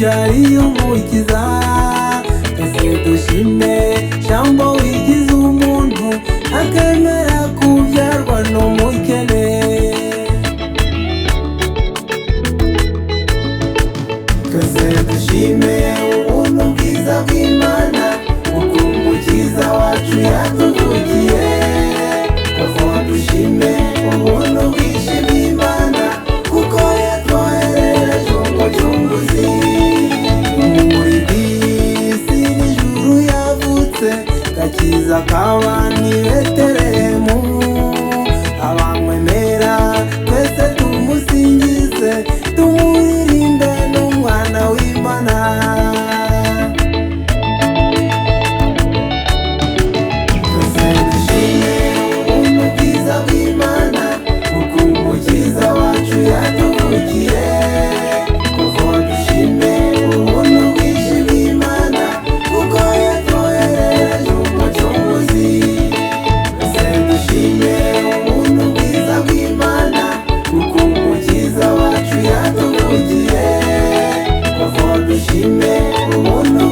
wabyariye umukiza. Twese dushime Jambo wigize umuntu akemera kubyarwa n'umukene. Twese dushime ubuntu bwiza bw'Imana kuko umukiza wacu yatuvugiye. Twese dushime ubuntu bwinshi bw'Imana kuko yatwoherereje umucunguzi. Muri bisi n'ijuru yavutse gakiza k'abana i Betelehemu. Abamwemera twese tumusingize, tumuririmbe n'umwana w'Imana. Twese dushime ubuntu bwiza bw'Imana kuko umukiza wacu yatuvugiye. Kuko dushime ubuntu bwinshi bw'Imana kuko yatwoherereje umucunguzi. Twese dushime ubuntu bwiza bw'Imana kuko umukiza wacu yatuvugiye. Kuko dushime ubuntu